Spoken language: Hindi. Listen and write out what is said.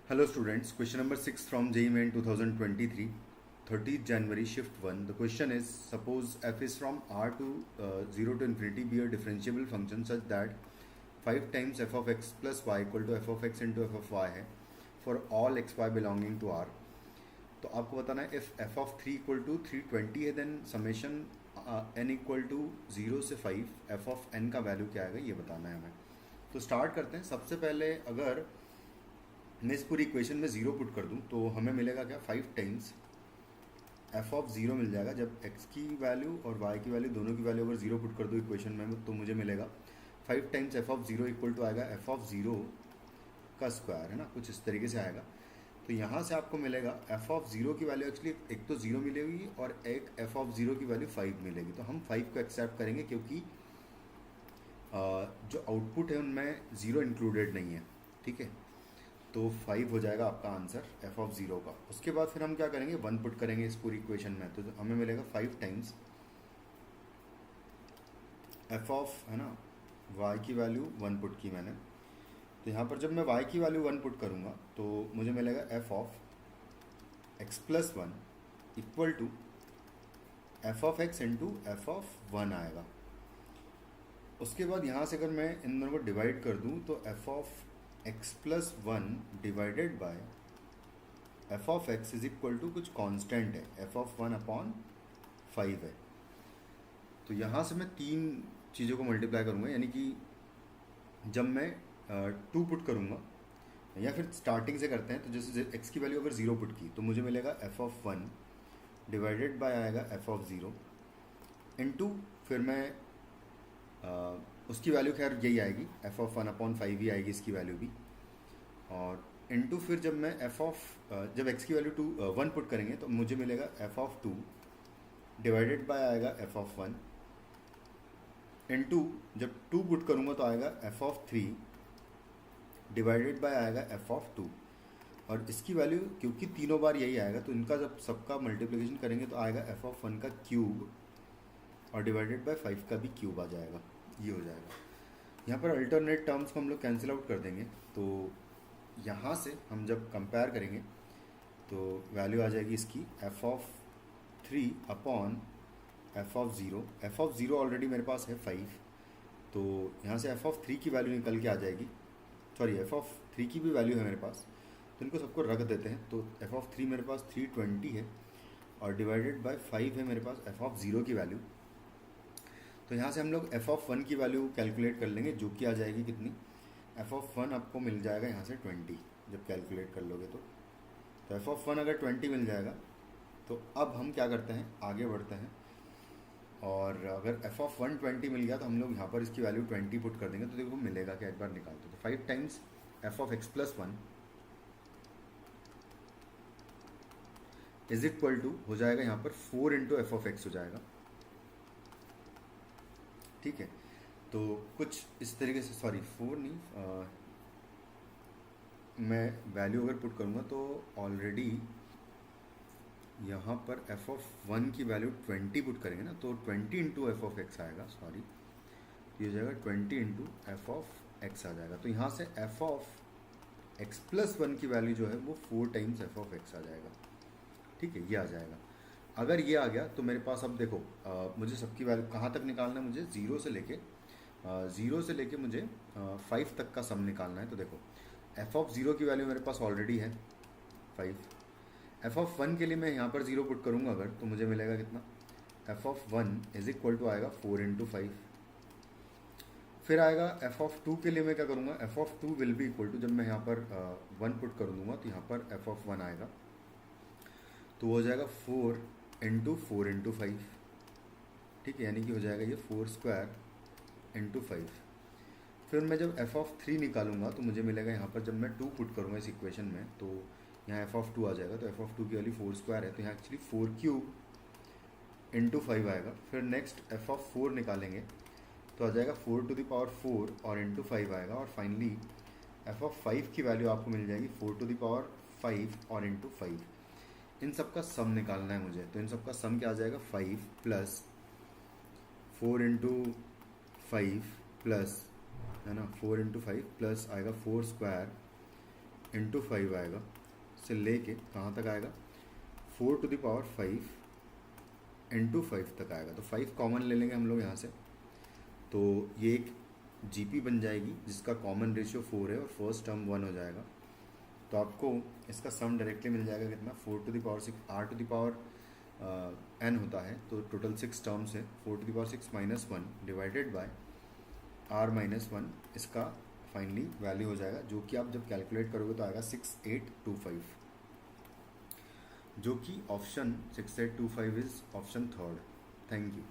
Hello students, question number 6 from JEE Main 2023, 30th January, shift 1. The question is, suppose f is from r to 0 to infinity be a differentiable function such that 5 times f of x plus y equal to f of x into f of y है for all x y belonging to r. तो आपको बताना है if f of 3 equal to 320 है then summation n equal to 0 से 5 f of n का वैल्यू क्या आएगा ये बताना है हमें. तो स्टार्ट करते हैं. सबसे पहले अगर मैं इस पूरी इक्वेशन में ज़ीरो पुट कर दूं तो हमें मिलेगा क्या 5 टाइम्स एफ ऑफ ज़ीरो मिल जाएगा. जब एक्स की वैल्यू और वाई की वैल्यू दोनों की वैल्यू अगर ज़ीरो पुट कर दूँ इक्वेशन में तो मुझे मिलेगा 5 times F of zero equal to आएगा एफ ऑफ ज़ीरो का स्क्वायर, है ना, कुछ इस तरीके से आएगा. तो यहाँ से आपको मिलेगा एफ ऑफ ज़ीरो की वैल्यू एक्चुअली एक तो ज़ीरो मिलेगी और एक एफ ऑफ ज़ीरो की वैल्यू 5 मिलेगी. तो हम 5 को एक्सेप्ट करेंगे क्योंकि जो आउटपुट है उनमें ज़ीरो इंक्लूडेड नहीं है. ठीक है, तो 5 हो जाएगा आपका आंसर एफ ऑफ ज़ीरो का. उसके बाद फिर हम क्या करेंगे, 1 पुट करेंगे इस पूरी इक्वेशन में. तो हमें मिलेगा 5 टाइम्स एफ ऑफ, है ना, वाई की वैल्यू 1 पुट की मैंने. तो यहाँ पर जब मैं वाई की वैल्यू 1 पुट करूँगा तो मुझे मिलेगा F of X plus 1 equal to F of X into F of 1 आएगा. उसके बाद यहाँ से अगर मैं इन दोनों को डिवाइड कर दूँ तो F of X plus 1 divided by F of X is equal to कुछ कांस्टेंट है, एफ ऑफ 1 अपॉन 5 है. तो यहाँ से मैं तीन चीज़ों को मल्टीप्लाई करूँगा, यानी कि जब मैं 2 पुट करूँगा या फिर स्टार्टिंग से करते हैं तो जैसे एक्स की वैल्यू अगर 0 पुट की तो मुझे मिलेगा एफ ऑफ 1 डिवाइडेड बाय आएगा एफ ऑफ 0 इनटू फिर मैं उसकी वैल्यू खैर यही आएगी, एफ ऑफ 1 अपॉन 5 ही आएगी इसकी वैल्यू भी. और इनटू फिर जब मैं एफ ऑफ जब एक्स की वैल्यू 1 पुट करेंगे तो मुझे मिलेगा एफ ऑफ 2 डिवाइडेड बाय आएगा एफ ऑफ 1 इनटू जब 2 पुट करूँगा तो आएगा एफ ऑफ 3 डिवाइडेड बाय आएगा एफ ऑफ 2. और इसकी वैल्यू क्योंकि तीनों बार यही आएगा तो इनका जब सबका मल्टीप्लिकेशन करेंगे तो आएगा एफ ऑफ 1 का क्यूब और डिवाइडेड बाय 5 का भी क्यूब आ जाएगा. ये हो जाएगा. यहाँ पर अल्टरनेट टर्म्स को हम लोग कैंसिल आउट कर देंगे. तो यहाँ से हम जब कंपेयर करेंगे तो वैल्यू आ जाएगी इसकी F of 3 upon F of 0. F of 0 already मेरे पास है 5, तो यहाँ से एफ ऑफ 3 की वैल्यू निकल के आ जाएगी. सॉरी, एफ ऑफ 3 की भी वैल्यू है मेरे पास, तो इनको सबको रख देते हैं. तो एफ ऑफ 3 मेरे पास 320 है और डिवाइडेड बाय 5 है मेरे पास एफ ऑफ 0 की वैल्यू. तो यहाँ से हम लोग एफ ऑफ 1 की वैल्यू कैलकुलेट कर लेंगे जो कि आ जाएगी कितनी, एफ ऑफ 1 आपको मिल जाएगा यहाँ से 20 जब कैलकुलेट कर लोगे तो एफ ऑफ 1 अगर 20 मिल जाएगा तो अब हम क्या करते हैं, आगे बढ़ते हैं. और अगर एफ ऑफ 1 20 मिल गया तो हम लोग यहाँ पर इसकी वैल्यू 20 पुट कर देंगे. तो देखो मिलेगा क्या, एक बार निकालते. तो 5 times F of X plus 1 is equal to हो जाएगा यहाँ पर 4 इंटू एफ ऑफ एक्स हो जाएगा. ठीक है, तो कुछ इस तरीके से, सॉरी 4 नहीं, मैं वैल्यू अगर पुट करूँगा तो ऑलरेडी यहाँ पर एफ ऑफ 1 की वैल्यू 20 पुट करेंगे ना, तो 20 इंटू एफ ऑफ एक्स आएगा. सॉरी, ये हो जाएगा 20 इंटू एफ ऑफ एक्स आ जाएगा. तो यहाँ से एफ ऑफ एक्स प्लस 1 की वैल्यू जो है वो 4 टाइम्स एफ ऑफ एक्स आ जाएगा. ठीक है, ये आ जाएगा. अगर ये आ गया तो मेरे पास अब देखो मुझे सबकी वैल्यू कहाँ तक निकालना है, मुझे ज़ीरो से लेके मुझे 5 तक का सम निकालना है. तो देखो एफ ऑफ 0 की वैल्यू मेरे पास ऑलरेडी है 5. एफ ऑफ 1 के लिए मैं यहाँ पर 0 पुट करूँगा अगर तो मुझे मिलेगा कितना, F of 1 is equal to आएगा 4 इंटू 5. फिर आएगा एफ ऑफ 2 के लिए मैं क्या करूँगा, F of 2 will be equal to, जब मैं यहाँ पर 1 पुट कर दूँगा तो यहाँ पर एफ ऑफ 1 आएगा तो हो जाएगा 4 इंटू 4 इंटू 5. ठीक है, यानी कि हो जाएगा ये 4 स्क्वायर इंटू 5. फिर मैं जब एफ ऑफ 3 निकालूंगा तो मुझे मिलेगा यहाँ पर जब मैं 2 पुट करूँगा इस इक्वेशन में तो यहाँ एफ ऑफ 2 आ जाएगा. तो एफ ऑफ 2 की वैल्यू 4 स्क्वायर है तो यहाँ एक्चुअली 4 क्यूब इंटू 5 आएगा. फिर नेक्स्ट एफ ऑफ 4 निकालेंगे तो आ जाएगा 4 टू द पावर 4 और इंटू 5 आएगा. और फाइनली एफ ऑफ 5 की वैल्यू आपको मिल जाएगी 4 टू द पावर 5 और इंटू 5. इन सब का सम निकालना है मुझे, तो इन सब का सम क्या आ जाएगा, 5 प्लस 4 इंटू 5 प्लस, है ना, 4 इंटू 5 प्लस आएगा 4 स्क्वायर इंटू 5 आएगा, से लेके कहाँ तक आएगा 4 टू द पावर 5 इंटू 5 तक आएगा। तो 5 कॉमन ले लेंगे हम लोग यहाँ से, तो ये एक जीपी बन जाएगी जिसका कॉमन रेशियो 4 है और फर्स्ट टर्म 1 हो जाएगा। तो आपको इसका सम डायरेक्टली मिल जाएगा कितना 4 to the power 6 r to the power n होता है, तो टोटल 6 टर्म्स है 4 to the power 6 minus 1 divided by r minus 1, इसका फाइनली वैल्यू हो जाएगा, जो कि आप जब कैलकुलेट करोगे तो आएगा 6825, जो कि option 6825 is option third. Thank you.